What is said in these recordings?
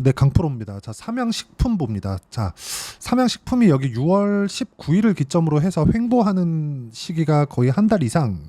네, 강프로입니다. 자, 삼양식품부입니다. 자, 삼양식품이 여기 6월 19일을 기점으로 해서 횡보하는 시기가 거의 한 달 이상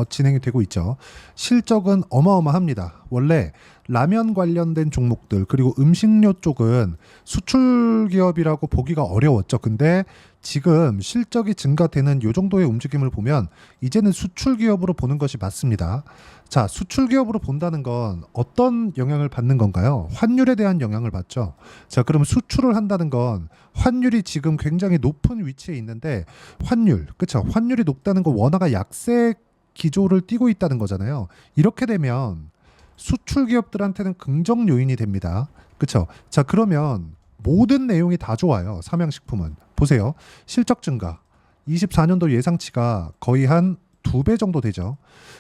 진행이 되고 있죠. 실적은 어마어마합니다. 원래 라면 관련된 종목들 그리고 음식료 쪽은 수출 기업이라고 보기가 어려웠죠. 근데 지금 실적이 증가되는 요 정도의 움직임을 보면 이제는 수출 기업으로 보는 것이 맞습니다. 자, 수출 기업으로 본다는 건 어떤 영향을 받는 건가요? 환율에 대한 영향을 받죠. 자, 그럼 수출을 한다는 건 환율이 지금 굉장히 높은 위치에 있는데 환율, 그쵸? 환율이 높다는 건 원화가 약세 기조를 띠고 있다는 거잖아요. 이렇게 되면 수출 기업들한테는 긍정 요인이 됩니다. 그쵸? 자, 그러면 모든 내용이 다 좋아요. 삼양식품은. 보세요. 실적 증가. 24년도 예상치가 거의 한 2배 정도 되죠.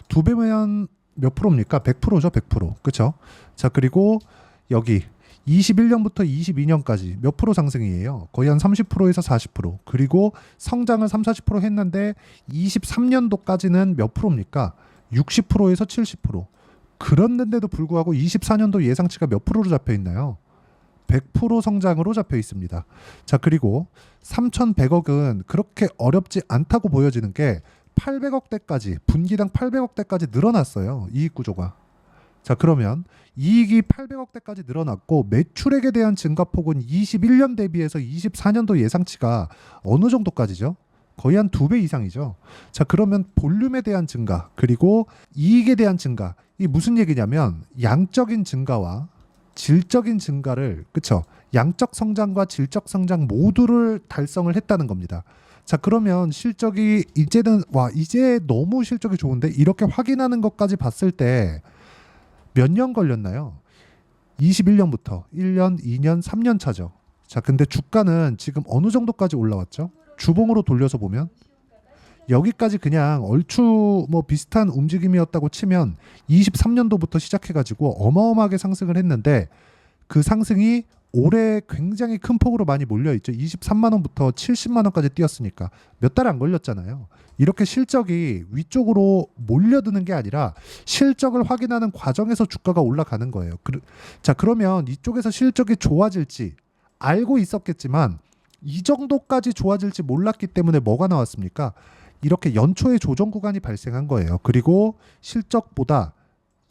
2배면 몇 프로입니까? 100%죠, 100%. 그쵸? 자, 그리고 여기 21년부터 22년까지 몇 프로 상승이에요? 거의 한 30%에서 40%. 그리고 성장을 3, 40% 했는데 23년도까지는 몇 프로입니까? 60%에서 70%. 그랬는데도 불구하고 24년도 예상치가 몇 프로로 잡혀 있나요? 100% 성장으로 잡혀 있습니다. 자, 그리고 3,100억은 그렇게 어렵지 않다고 보여지는 게 800억대까지, 분기당 800억대까지 늘어났어요. 이익 구조가. 자, 그러면 이익이 800억대까지 늘어났고 매출액에 대한 증가폭은 21년 대비해서 24년도 예상치가 어느 정도까지죠? 거의 한 2배 이상이죠. 자, 그러면 볼륨에 대한 증가 그리고 이익에 대한 증가, 이 무슨 얘기냐면 양적인 증가와 질적인 증가를, 그쵸? 양적 성장과 질적 성장 모두를 달성을 했다는 겁니다. 자, 그러면 실적이 이제는 이제 너무 실적이 좋은데 이렇게 확인하는 것까지 봤을 때 몇 년 걸렸나요? 21년부터 1년, 2년, 3년 차죠. 자, 근데 주가는 지금 어느 정도까지 올라왔죠? 주봉으로 돌려서 보면 여기까지 그냥 얼추 뭐 비슷한 움직임이었다고 치면 23년도부터 시작해가지고 어마어마하게 상승을 했는데 그 상승이 올해 굉장히 큰 폭으로 많이 몰려있죠. 23만 원부터 70만 원까지 뛰었으니까 몇 달 안 걸렸잖아요. 이렇게 실적이 위쪽으로 몰려드는 게 아니라 실적을 확인하는 과정에서 주가가 올라가는 거예요. 자, 그러면 이쪽에서 실적이 좋아질지 알고 있었겠지만 이 정도까지 좋아질지 몰랐기 때문에 뭐가 나왔습니까? 이렇게 연초에 조정 구간이 발생한 거예요. 그리고 실적보다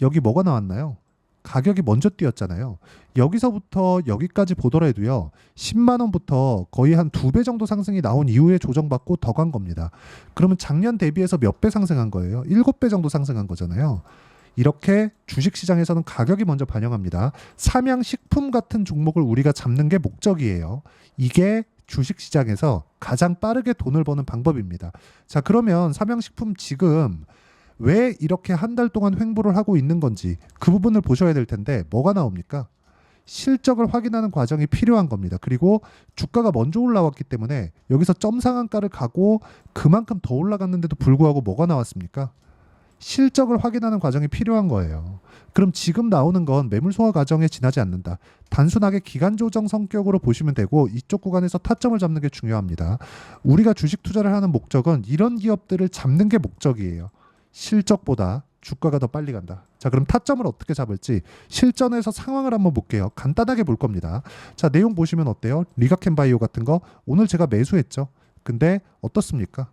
여기 뭐가 나왔나요? 가격이 먼저 뛰었잖아요. 여기서부터 여기까지 보더라도요. 10만 원부터 거의 한 2배 정도 상승이 나온 이후에 조정받고 더 간 겁니다. 그러면 작년 대비해서 몇 배 상승한 거예요? 7배 정도 상승한 거잖아요. 이렇게 주식시장에서는 가격이 먼저 반영합니다. 삼양식품 같은 종목을 우리가 잡는 게 목적이에요. 이게 주식시장에서 가장 빠르게 돈을 버는 방법입니다. 자, 그러면 삼양식품 지금 왜 이렇게 한 달 동안 횡보를 하고 있는 건지 그 부분을 보셔야 될 텐데 뭐가 나옵니까? 실적을 확인하는 과정이 필요한 겁니다. 그리고 주가가 먼저 올라왔기 때문에 여기서 점상한가를 가고 그만큼 더 올라갔는데도 불구하고 뭐가 나왔습니까? 실적을 확인하는 과정이 필요한 거예요. 그럼 지금 나오는 건 매물 소화 과정에 지나지 않는다. 단순하게 기간 조정 성격으로 보시면 되고 이쪽 구간에서 타점을 잡는 게 중요합니다. 우리가 주식 투자를 하는 목적은 이런 기업들을 잡는 게 목적이에요. 실적보다 주가가 더 빨리 간다. 자, 그럼 타점을 어떻게 잡을지 실전에서 상황을 한번 볼게요. 간단하게 볼 겁니다. 자, 내용 보시면 어때요? 리가켄바이오 같은 거 오늘 제가 매수했죠. 근데 어떻습니까?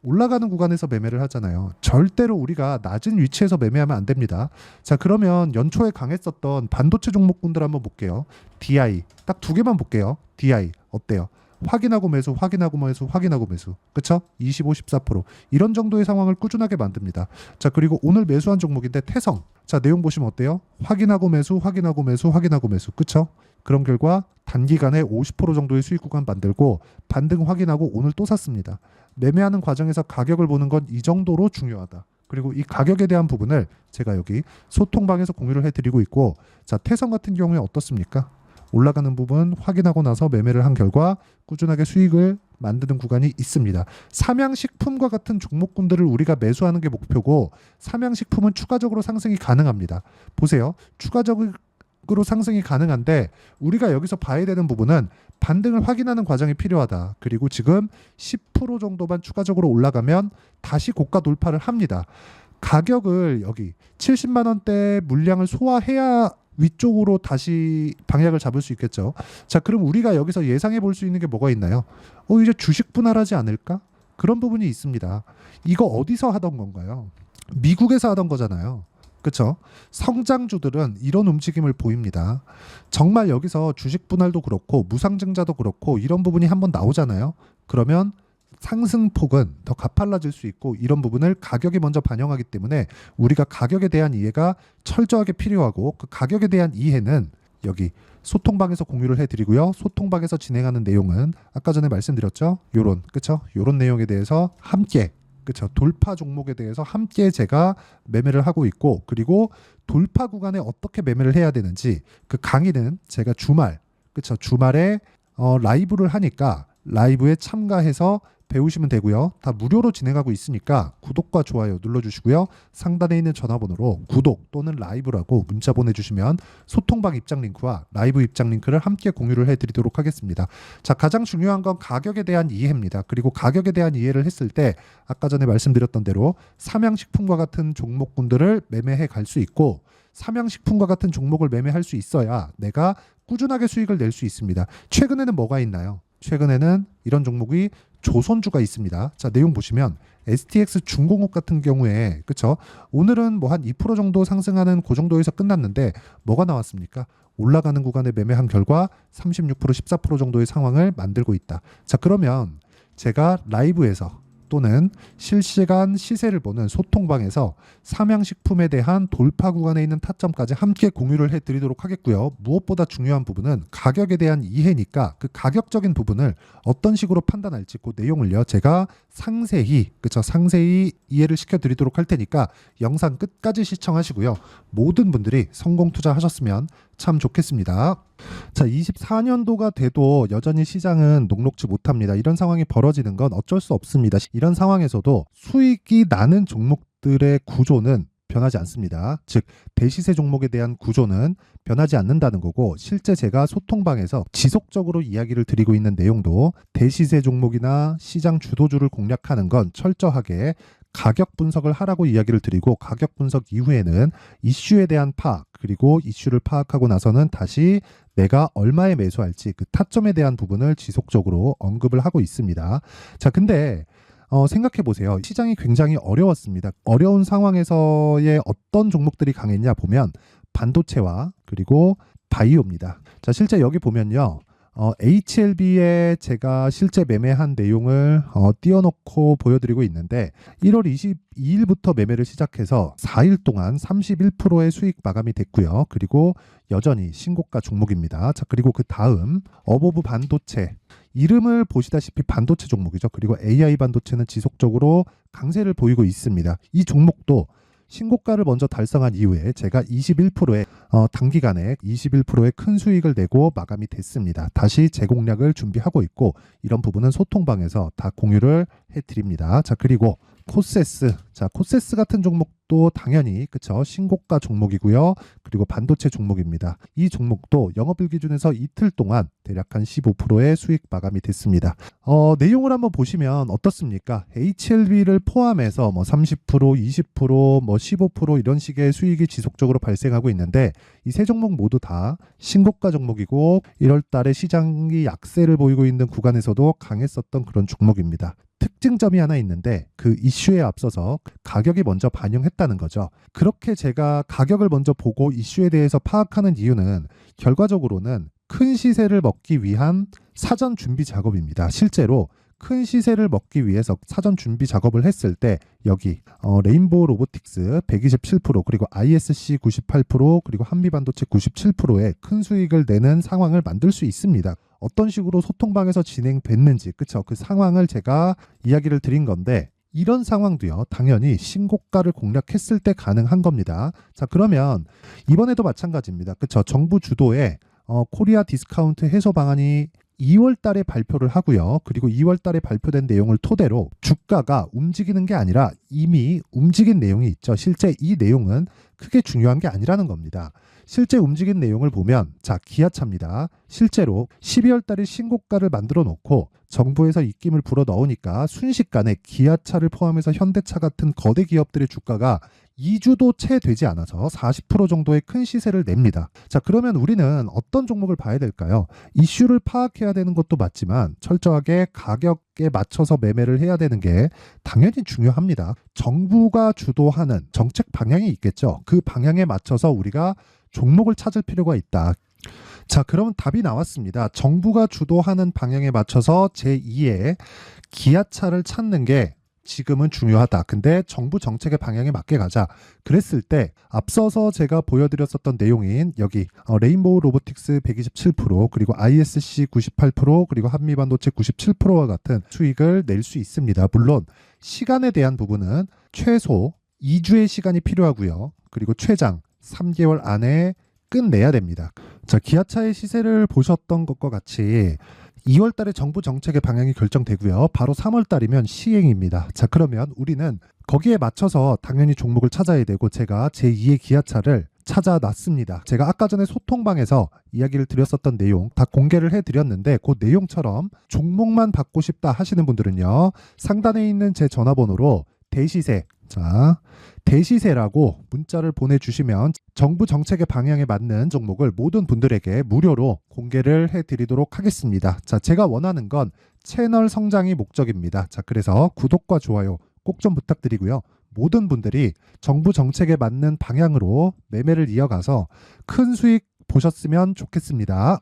올라가는 구간에서 매매를 하잖아요. 절대로 우리가 낮은 위치에서 매매하면 안 됩니다. 자, 그러면 연초에 강했었던 반도체 종목군들 한번 볼게요. DI 딱 2개만 볼게요. DI 어때요? 확인하고 매수, 확인하고 매수, 확인하고 매수. 그쵸? 25, 14% 이런 정도의 상황을 꾸준하게 만듭니다. 자, 그리고 오늘 매수한 종목인데 태성. 자, 내용 보시면 어때요? 확인하고 매수, 확인하고 매수, 확인하고 매수. 그쵸? 그런 결과 단기간에 50% 정도의 수익 구간 만들고 반등 확인하고 오늘 또 샀습니다. 매매하는 과정에서 가격을 보는 건 이 정도로 중요하다. 그리고 이 가격에 대한 부분을 제가 여기 소통방에서 공유를 해드리고 있고, 자, 태성 같은 경우에 어떻습니까? 올라가는 부분 확인하고 나서 매매를 한 결과 꾸준하게 수익을 만드는 구간이 있습니다. 삼양식품과 같은 종목군들을 우리가 매수하는 게 목표고 삼양식품은 추가적으로 상승이 가능합니다. 보세요. 추가적으로 상승이 가능한데 우리가 여기서 봐야 되는 부분은 반등을 확인하는 과정이 필요하다. 그리고 지금 10% 정도만 추가적으로 올라가면 다시 고가 돌파를 합니다. 가격을 여기 70만 원대 물량을 소화해야 위쪽으로 다시 방향을 잡을 수 있겠죠. 자, 그럼 우리가 여기서 예상해 볼 수 있는 게 뭐가 있나요? 이제 주식 분할하지 않을까? 그런 부분이 있습니다. 이거 어디서 하던 건가요? 미국에서 하던 거잖아요. 그렇죠? 성장주들은 이런 움직임을 보입니다. 정말 여기서 주식 분할도 그렇고 무상증자도 그렇고 이런 부분이 한번 나오잖아요. 그러면 상승폭은 더 가팔라질 수 있고 이런 부분을 가격이 먼저 반영하기 때문에 우리가 가격에 대한 이해가 철저하게 필요하고 그 가격에 대한 이해는 여기 소통방에서 공유를 해드리고요. 소통방에서 진행하는 내용은 아까 전에 말씀드렸죠. 요런 내용에 대해서 함께 돌파 종목에 대해서 함께 제가 매매를 하고 있고 그리고 돌파 구간에 어떻게 매매를 해야 되는지 그 강의는 제가 주말에 라이브를 하니까 라이브에 참가해서 배우시면 되고요. 다 무료로 진행하고 있으니까 구독과 좋아요 눌러주시고요. 상단에 있는 전화번호로 구독 또는 라이브라고 문자 보내주시면 소통방 입장 링크와 라이브 입장 링크를 함께 공유를 해드리도록 하겠습니다. 자, 가장 중요한 건 가격에 대한 이해입니다. 그리고 가격에 대한 이해를 했을 때 아까 전에 말씀드렸던 대로 삼양식품과 같은 종목군들을 매매해 갈 수 있고 삼양식품과 같은 종목을 매매할 수 있어야 내가 꾸준하게 수익을 낼 수 있습니다. 최근에는 뭐가 있나요? 최근에는 이런 종목이 조선주가 있습니다. 자, 내용 보시면 STX 중공업 같은 경우에 그쵸? 오늘은 뭐 한 2% 정도 상승하는 그 정도에서 끝났는데 뭐가 나왔습니까? 올라가는 구간에 매매한 결과 36% 14% 정도의 상황을 만들고 있다. 자, 그러면 제가 라이브에서 또는 실시간 시세를 보는 소통방에서 삼양식품에 대한 돌파 구간에 있는 타점까지 함께 공유를 해드리도록 하겠고요. 무엇보다 중요한 부분은 가격에 대한 이해니까 그 가격적인 부분을 어떤 식으로 판단할지 그 내용을요. 제가 상세히 이해를 시켜드리도록 할 테니까 영상 끝까지 시청하시고요. 모든 분들이 성공 투자하셨으면 참 좋겠습니다. 자, 24년도가 돼도 여전히 시장은 녹록지 못합니다. 이런 상황이 벌어지는 건 어쩔 수 없습니다. 이런 상황에서도 수익이 나는 종목들의 구조는 변하지 않습니다. 즉 대시세 종목에 대한 구조는 변하지 않는다는 거고 실제 제가 소통방에서 지속적으로 이야기를 드리고 있는 내용도 대시세 종목이나 시장 주도주를 공략하는 건 철저하게 가격 분석을 하라고 이야기를 드리고 가격 분석 이후에는 이슈에 대한 파악 그리고 이슈를 파악하고 나서는 다시 내가 얼마에 매수할지 그 타점에 대한 부분을 지속적으로 언급을 하고 있습니다. 자, 근데 생각해 보세요. 시장이 굉장히 어려웠습니다. 어려운 상황에서의 어떤 종목들이 강했냐 보면 반도체와 그리고 바이오입니다. 자, 실제 여기 보면요. HLB에 제가 실제 매매한 내용을 띄워놓고 보여드리고 있는데 1월 22일부터 매매를 시작해서 4일 동안 31%의 수익 마감이 됐고요. 그리고 여전히 신고가 종목입니다. 자, 그리고 그 다음 어보브 반도체 이름을 보시다시피 반도체 종목이죠. 그리고 AI 반도체는 지속적으로 강세를 보이고 있습니다. 이 종목도 신고가를 먼저 달성한 이후에 제가 21%의 단기간에 21%의 큰 수익을 내고 마감이 됐습니다. 다시 재공략을 준비하고 있고 이런 부분은 소통방에서 다 공유를 해드립니다. 자, 그리고 코세스. 자, 코세스 같은 종목도 당연히 신고가 종목이고요. 그리고 반도체 종목입니다. 이 종목도 영업일 기준에서 이틀 동안 대략 한 15%의 수익 마감이 됐습니다. 내용을 한번 보시면 어떻습니까? HLB를 포함해서 30%, 20%, 15% 이런 식의 수익이 지속적으로 발생하고 있는데 이 세 종목 모두 다 신고가 종목이고 1월 달에 시장이 약세를 보이고 있는 구간에서도 강했었던 그런 종목입니다. 특징점이 하나 있는데 그 이슈에 앞서서 가격이 먼저 반영했다는 거죠. 그렇게 제가 가격을 먼저 보고 이슈에 대해서 파악하는 이유는 결과적으로는 큰 시세를 먹기 위한 사전 준비 작업입니다. 실제로 큰 시세를 먹기 위해서 사전 준비 작업을 했을 때 여기 레인보우 로보틱스 127% 그리고 ISC 98% 그리고 한미반도체 97%의 큰 수익을 내는 상황을 만들 수 있습니다. 어떤 식으로 소통방에서 진행됐는지 그 상황을 제가 이야기를 드린 건데 이런 상황도요 당연히 신고가를 공략했을 때 가능한 겁니다. 자, 그러면 이번에도 마찬가지입니다. 정부 주도의 코리아 디스카운트 해소 방안이 2월 달에 발표를 하고요. 그리고 2월 달에 발표된 내용을 토대로 주가가 움직이는 게 아니라 이미 움직인 내용이 있죠. 실제 이 내용은 크게 중요한 게 아니라는 겁니다. 실제 움직인 내용을 보면 자, 기아차입니다. 실제로 12월 달에 신고가를 만들어 놓고 정부에서 입김을 불어 넣으니까 순식간에 기아차를 포함해서 현대차 같은 거대 기업들의 주가가 2주도 채 되지 않아서 40% 정도의 큰 시세를 냅니다. 자, 그러면 우리는 어떤 종목을 봐야 될까요? 이슈를 파악해야 되는 것도 맞지만 철저하게 가격에 맞춰서 매매를 해야 되는 게 당연히 중요합니다. 정부가 주도하는 정책 방향이 있겠죠. 그 방향에 맞춰서 우리가 종목을 찾을 필요가 있다. 자, 그러면 답이 나왔습니다. 정부가 주도하는 방향에 맞춰서 제2의 기아차를 찾는 게 지금은 중요하다. 근데 정부 정책의 방향에 맞게 가자. 그랬을 때 앞서서 제가 보여드렸었던 내용인 여기 레인보우 로보틱스 127% 그리고 ISC 98% 그리고 한미반도체 97%와 같은 수익을 낼 수 있습니다. 물론 시간에 대한 부분은 최소 2주의 시간이 필요하고요. 그리고 최장 3개월 안에 끝내야 됩니다. 자, 기아차의 시세를 보셨던 것과 같이 2월 달에 정부 정책의 방향이 결정되고요. 바로 3월 달이면 시행입니다. 자, 그러면 우리는 거기에 맞춰서 당연히 종목을 찾아야 되고 제가 제2의 기아차를 찾아놨습니다. 제가 아까 전에 소통방에서 이야기를 드렸었던 내용 다 공개를 해드렸는데 그 내용처럼 종목만 받고 싶다 하시는 분들은요. 상단에 있는 제 전화번호로 대시세, 자, 대시세라고 문자를 보내주시면 정부 정책의 방향에 맞는 종목을 모든 분들에게 무료로 공개를 해드리도록 하겠습니다. 자, 제가 원하는 건 채널 성장이 목적입니다. 자, 그래서 구독과 좋아요 꼭 좀 부탁드리고요. 모든 분들이 정부 정책에 맞는 방향으로 매매를 이어가서 큰 수익 보셨으면 좋겠습니다.